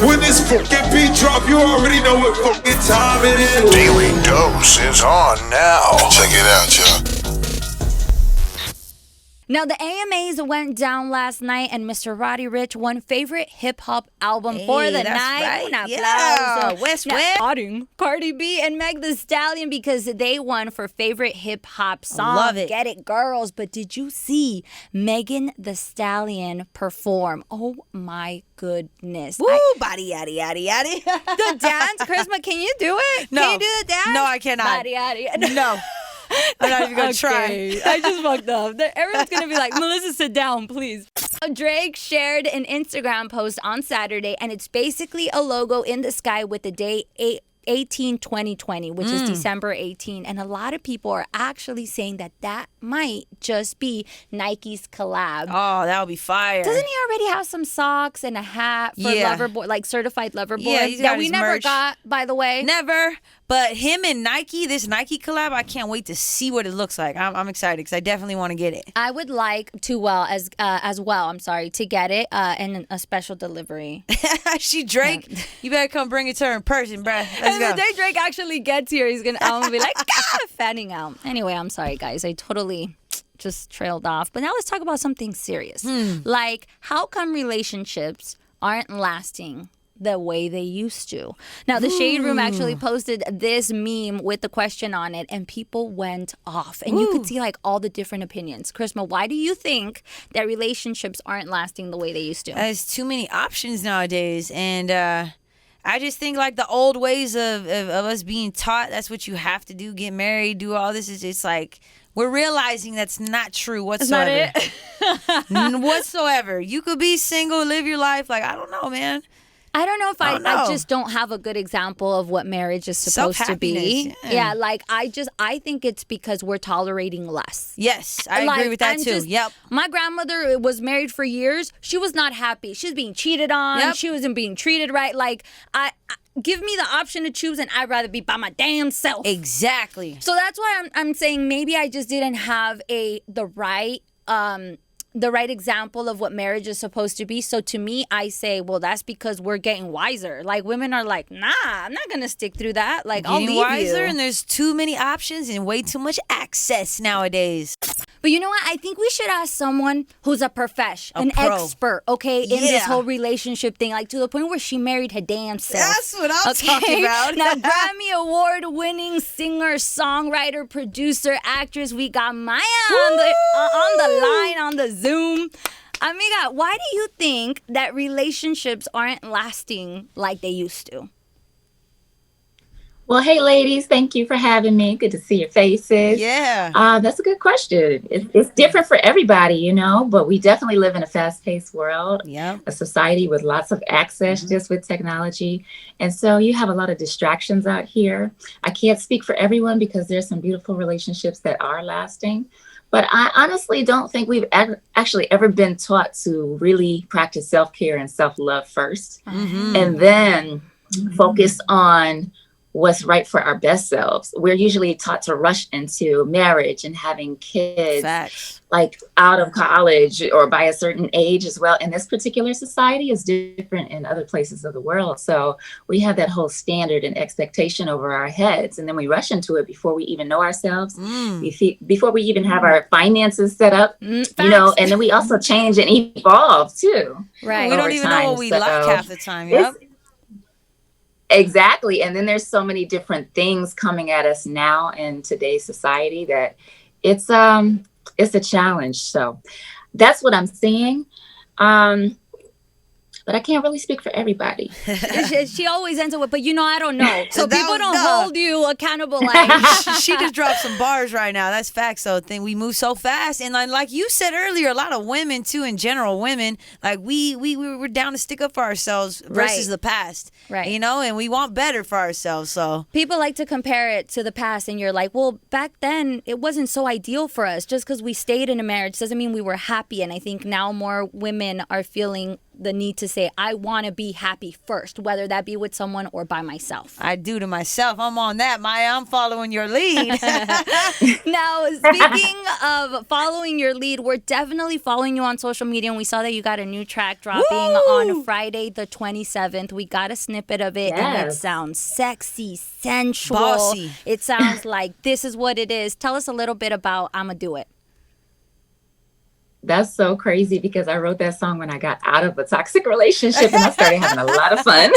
When this fucking beat drop, you already know what fucking time it is. Daily Dose is on now. Check it out, y'all. Now, the AMAs went down last night, and Mr. Roddy Ricch won favorite hip-hop album for the night. Right. Un Yeah. aplauso. West. Cardi B and Meg The Stallion, because they won for favorite hip-hop song. Love it. Get it, girls. But did you see Megan The Stallion perform? Oh, my goodness. Woo, body, yaddy, yaddy, yaddy. The dance, Charisma, can you do it? No. Can you do the dance? No, I cannot. Body, yaddy. No. I'm not even going to Okay, try. I just fucked up. Everyone's going to be like, Melissa, sit down, please. Drake shared an Instagram post on Saturday, and it's basically a logo in the sky with the day 18/20/20, which is December 18. And a lot of people are actually saying that might just be Nike's collab. Oh, that would be fire. Doesn't he already have some socks and a hat for Loverboy, like certified Loverboy? Yeah, he's got that we his never merch. got, by the way. Never. But him and Nike, this Nike collab, I can't wait to see what it looks like. I'm excited because I definitely want to get it. I would like to to get it in a special delivery. She Drake, you better come bring it to her in person, bruh. Let's And go. the day Drake actually gets here, I'm gonna be like, fanning out. Anyway, I'm sorry, guys. I totally just trailed off. But now let's talk about something serious. Like, how come relationships aren't lasting the way they used to? Now, the Shade Room actually posted this meme with the question on it, and people went off. And you could see like all the different opinions. Charisma, why do you think that relationships aren't lasting the way they used to? There's too many options nowadays, and I just think like the old ways of us being taught that's what you have to do, get married, do all this, is just like we're realizing that's not true whatsoever. That's not it? Whatsoever. You could be single, live your life. Like, I don't know, man. I don't know if I I don't know. just don't have a good example of what marriage is supposed to be. Self-happiness, Yeah, like I think it's because we're tolerating less. Yes, I Like, agree with that I'm too. just- Yep. My grandmother was married for years. She was not happy. She was being cheated on. Yep. She wasn't being treated right. Like, I give me the option to choose, and I'd rather be by my damn self. Exactly. So that's why I'm saying maybe I just didn't have the right example of what marriage is supposed to be. So to me, I say, well, that's because we're getting wiser. Like, women are like, nah, I'm not gonna stick through that. Like, I'll Getting leave wiser, you. and there's too many options and way too much access nowadays. But you know what? I think we should ask someone who's a an pro. expert, okay, in this Yeah. whole relationship thing, like to the point where she married her damn self. That's what I'm talking about. Now, Grammy Award-winning singer, songwriter, producer, actress, we got Maya on the line, on the Zoom. Amiga, why do you think that relationships aren't lasting like they used to? Well, hey, ladies, thank you for having me. Good to see your faces. Yeah. That's a good question. It's different for everybody, you know, but we definitely live in a fast-paced world, Yep. a society with lots of access just with technology. And so you have a lot of distractions out here. I can't speak for everyone because there's some beautiful relationships that are lasting. But I honestly don't think we've actually ever been taught to really practice self-care and self-love first, and then focus on what's right for our best selves. We're usually taught to rush into marriage and having kids Facts. like out of college or by a certain age as well. And this particular society is different in other places of the world. So we have that whole standard and expectation over our heads. And then we rush into it before we even know ourselves, before we even have our finances set up, you know, Facts. and then we also change and evolve too. Right. We don't over even know time. what we So like half the time. it's- Yep. Exactly. And then there's so many different things coming at us now in today's society that it's a challenge. So that's what I'm seeing. But I can't really speak for everybody. She always ends it with, but you know, I don't know. So That people was don't dumb. hold you accountable like She just dropped some bars right now. That's facts. So we move so fast, and like you said earlier, a lot of women too, in general, women like we're down to stick up for ourselves versus Right. the past, Right. You know, and we want better for ourselves. So people like to compare it to the past, and you're like, well, back then it wasn't so ideal for us. Just because we stayed in a marriage doesn't mean we were happy. And I think now more women are feeling the need to say, I want to be happy first, whether that be with someone or by myself? I do to myself. I'm on that, Maya. I'm following your lead. Now, speaking of following your lead, we're definitely following you on social media, and we saw that you got a new track dropping on Friday the 27th. We got a snippet of it, and it Yes. sounds sexy, sensual. Bossy. It sounds like this is what it is. Tell us a little bit about I'ma Do It. That's so crazy because I wrote that song when I got out of a toxic relationship and I started having a lot of fun.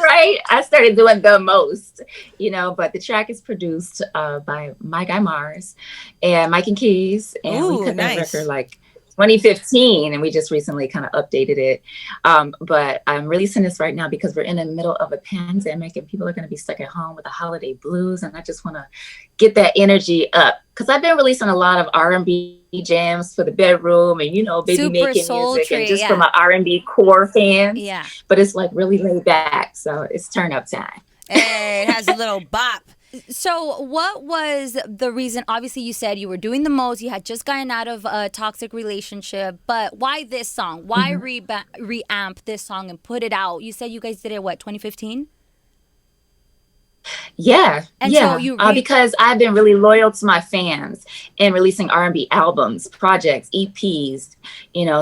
Right? I started doing the most, but the track is produced by my guy Mars and Mike and Keys. And Ooh, we cut that nice. record like 2015 and we just recently kind of updated it. But I'm releasing this right now because we're in the middle of a pandemic and people are going to be stuck at home with the holiday blues. And I just want to get that energy up because I've been releasing a lot of R&B jams for the bedroom and, baby Super making sultry, music and just yeah. for my R&B core fans. Yeah. But it's like really laid back. So it's turn up time. Hey, it has a little bop. So what was the reason? Obviously, you said you were doing the most. You had just gotten out of a toxic relationship. But why this song? Why reamp this song and put it out? You said you guys did it, 2015? Yeah, And yeah. so you because I've been really loyal to my fans and releasing R&B albums, projects, EPs,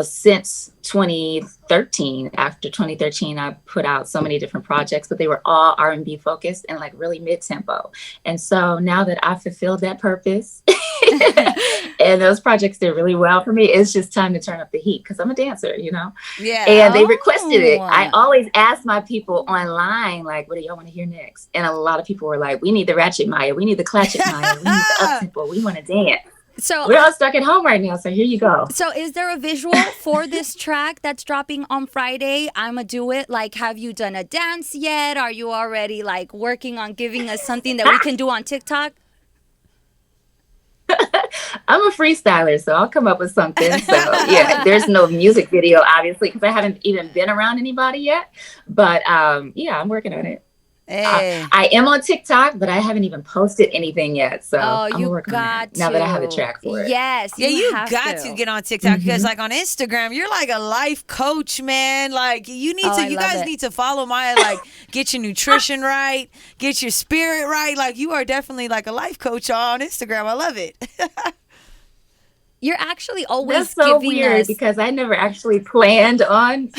since 2013. After 2013, I put out so many different projects, but they were all R&B focused and like really mid-tempo. And so now that I fulfilled that purpose and those projects did really well for me, it's just time to turn up the heat because I'm a dancer, Yeah. And they requested it. Oh. I always ask my people online, like, what do y'all want to hear next? And a lot of people were like, we need the ratchet Maya. We need the clatchet Maya. We need the up-tempo. We want to dance. So We're all stuck at home right now. So here you go. So is there a visual for this track that's dropping on Friday? I'ma Do It. Like, have you done a dance yet? Are you already like working on giving us something that we can do on TikTok? I'm a freestyler, so I'll come up with something. So yeah, there's no music video, obviously, because I haven't even been around anybody yet. But yeah, I'm working on it. Hey. I am on TikTok, but I haven't even posted anything yet. So I'm you working on got that now that I have a to. track for it. Yes, Yeah, you have got to get on TikTok because, like, on Instagram, you're like a life coach, man. Like, you need I you love guys it. need to follow Maya. Like, get your nutrition right, get your spirit right. Like, you are definitely like a life coach on Instagram. I love it. You're actually always That's so giving weird us. because I never actually planned on.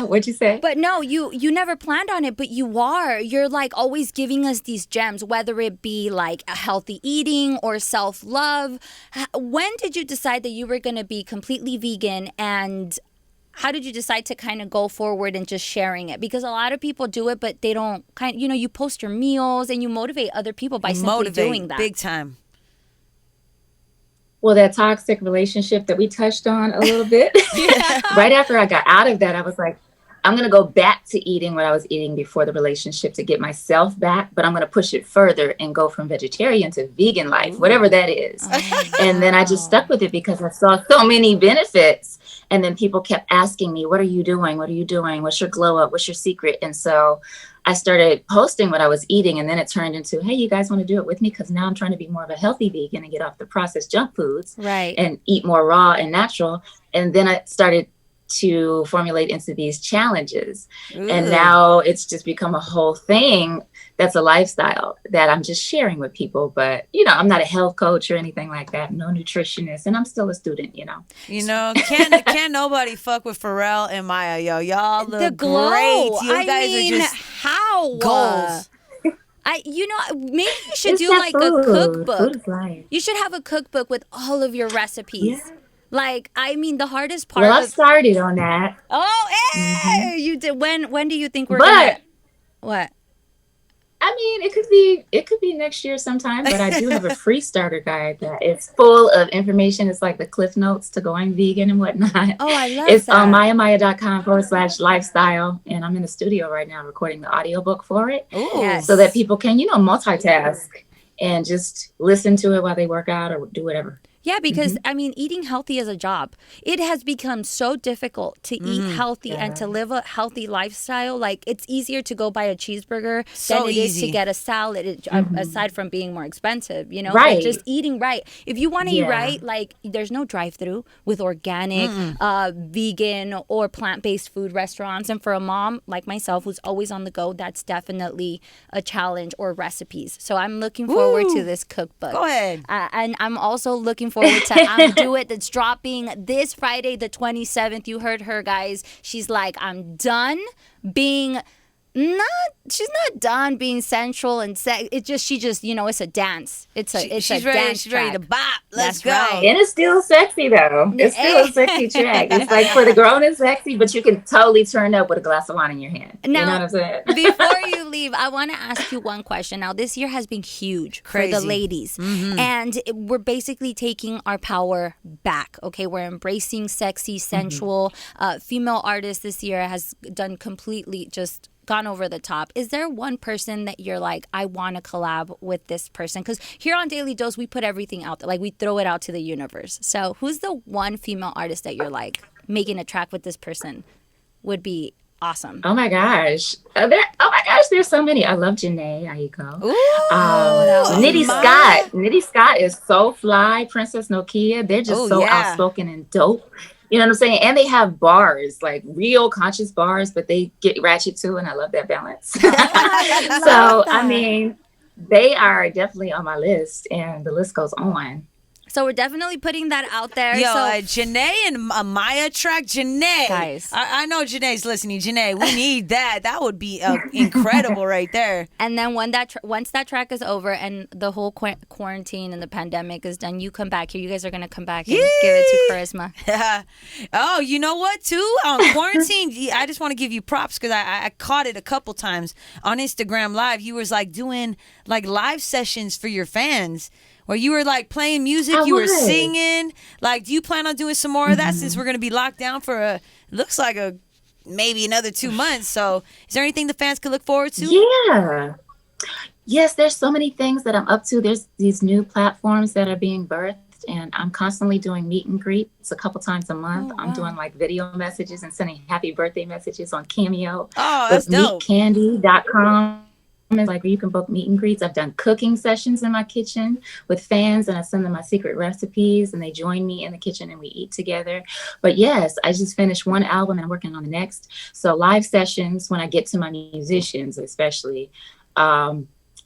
What'd you say? But no, you never planned on it, but you are. You're like always giving us these gems, whether it be like a healthy eating or self-love. When did you decide that you were going to be completely vegan, and how did you decide to kind of go forward and just sharing it? Because a lot of people do it, but they don't you post your meals and you motivate other people by simply doing that. Big time. Well, that toxic relationship that we touched on a little bit. Right after I got out of that, I was like, I'm going to go back to eating what I was eating before the relationship to get myself back, but I'm going to push it further and go from vegetarian to vegan life, whatever that is. And then I just stuck with it because I saw so many benefits. And then people kept asking me, what are you doing? What are you doing? What's your glow up? What's your secret? And so I started posting what I was eating, and then it turned into, hey, you guys want to do it with me? Because now I'm trying to be more of a healthy vegan and get off the processed junk foods Right. and eat more raw and natural. And then I started to formulate into these challenges. And now it's just become a whole thing that's a lifestyle that I'm just sharing with people. But, I'm not a health coach or anything like that. No nutritionist. And I'm still a student, Can't nobody fuck with Pharrell and Maya, yo. Y'all look The glow. great. You I guys mean, are just how? goals. Maybe you should It's do that like food. a cookbook. Food is life. You should have a cookbook with all of your recipes. Yeah. Like, the hardest part Well, I've of... started on that. Oh, hey! You did. When do you think we're But gonna... What? it could be next year sometime, but I do have a free starter guide that is full of information. It's like the cliff notes to going vegan and whatnot. Oh, I love It's that. on mayamaya.com/lifestyle. And I'm in the studio right now recording the audiobook for it. Ooh. Yes. So that people can, multitask and just listen to it while they work out or do whatever. Yeah, because I mean, eating healthy is a job. It has become so difficult to eat healthy and to live a healthy lifestyle. Like, it's easier to go buy a cheeseburger than it is to get a salad, aside from being more expensive, you know? Right. But just eating right. If you want to eat Yeah. right, like, there's no drive-through with organic, vegan, or plant-based food restaurants. And for a mom like myself who's always on the go, that's definitely a challenge, or recipes. So I'm looking forward to this cookbook. Go ahead. And I'm also looking forward to I'm Do It, that's dropping this Friday, the 27th. You heard her, guys. She's like, I'm done being she's not done being sensual and she just, you know, it's a dance. She's ready to bop. Let's That's go. right. And it's still sexy though. It's still a sexy track. It's like for the grown and sexy, but you can totally turn up with a glass of wine in your hand. Now, you know what I'm saying? Before you leave, I want to ask you one question. Now, this year has been huge for the ladies. And we're basically taking our power back, okay? We're embracing sexy, sensual. Female artists this year has done completely just gone over the top. Is there one person that you're like, I want to collab with this person? Because here on Daily Dose, we put everything out there. Like, we throw it out to the universe. So who's the one female artist that you're like, making a track with this person would be awesome? Oh my gosh. There's so many. I love Janae Aiko. Nitty Scott is so fly. Princess Nokia. They're just outspoken and dope. You know what I'm saying? And they have bars, like real conscious bars, but they get ratchet too, and I love that balance. I mean, they are definitely on my list, and the list goes on. So we're definitely putting that out there. Yo, so Janae and Maya track. Janae. Guys. I know Janae's listening. Janae, we need that. That would be incredible right there. And then when once that track is over and the whole quarantine and the pandemic is done, you come back here. You guys are going to come back and give it to Charisma. Oh, you know what, too? On quarantine, I just want to give you props because I caught it a couple times on Instagram Live. You was like doing like live sessions for your fans. Where you were like playing music, you were singing. Like, do you plan on doing some more of that since we're going to be locked down for looks like maybe another 2 months? So is there anything the fans could look forward to? Yeah. Yes, there's so many things that I'm up to. There's these new platforms that are being birthed, and I'm constantly doing meet and greets a couple times a month. Oh, wow. I'm doing like video messages and sending happy birthday messages on Cameo. Oh, that's dope. Meetcandy.com. Is like where you can book meet and greets. I've done cooking sessions in my kitchen with fans, and I send them my secret recipes, and they join me in the kitchen and we eat together. But yes, I just finished one album and I'm working on the next. So live sessions, when I get to my musicians especially,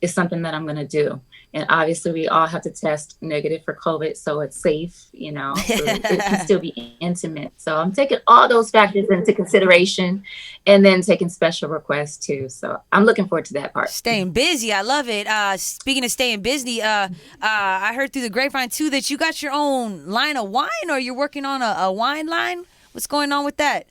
is something that I'm going to do. And obviously we all have to test negative for COVID, so it's safe, you know, so it can still be intimate. So I'm taking all those factors into consideration, and then taking special requests too. So I'm looking forward to that part. Staying busy. I love it. Speaking of staying busy, I heard through the grapevine too that you got your own line of wine, or you're working on a wine line. What's going on with that?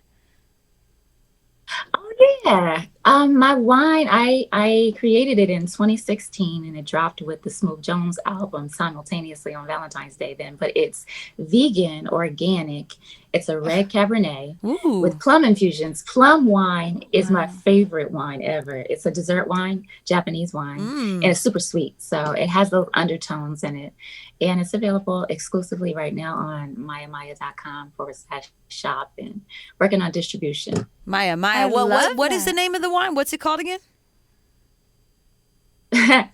Oh yeah. My wine, I created it in 2016, and it dropped with the Smooth Jones album simultaneously on Valentine's Day then. But it's vegan, organic. It's a red Cabernet with plum infusions. Plum wine is my favorite wine ever. It's a dessert wine, Japanese wine, and it's super sweet. So it has those undertones in it. And it's available exclusively right now on mayamaya.com/shop, and working on distribution. Maya, what is the name of the wine? What's it called again?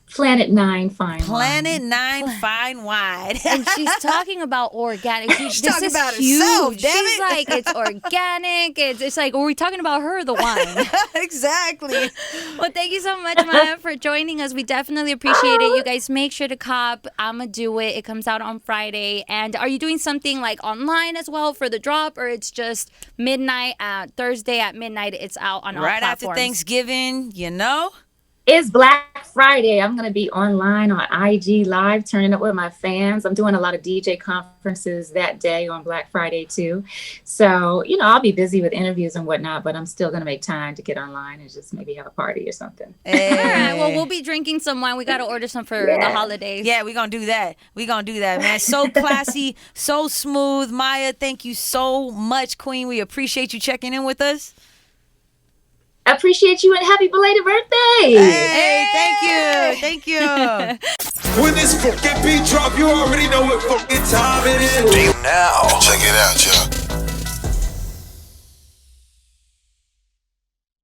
Planet 9 Fine Planet Wine. 9 Fine Wine. And she's talking about organic. This talking is about huge. herself, damn She's it. like, it's organic. It's like, are we talking about her or the wine? Exactly. Well, thank you so much, Maya, for joining us. We definitely appreciate it. You guys make sure to cop I'ma Do It. It comes out on Friday. And are you doing something like online as well for the drop, or it's just midnight, Thursday at midnight, it's out on all Right platforms? after Thanksgiving, you know? It's Black Friday. I'm going to be online on IG Live, turning up with my fans. I'm doing a lot of DJ conferences that day on Black Friday too. So, you know, I'll be busy with interviews and whatnot, but I'm still going to make time to get online and just maybe have a party or something. Hey. All right, well, we'll be drinking some wine. We got to order some for the holidays. Yeah, we're going to do that. We're going to do that, man. So classy, so smooth. Maya, thank you so much, Queen. We appreciate you checking in with us. I appreciate you, and happy belated birthday. Hey, thank you. Thank you. When this fucking beat drop, you already know what fucking time it is. Now, check it out, y'all.